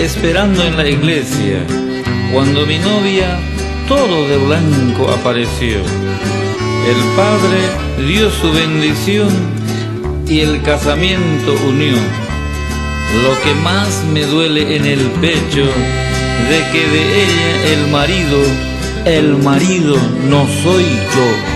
esperando en la iglesia, cuando mi novia todo de blanco apareció. El Padre dio su bendición y el casamiento unió. Lo que más me duele en el pecho, de que de ella el marido no soy yo.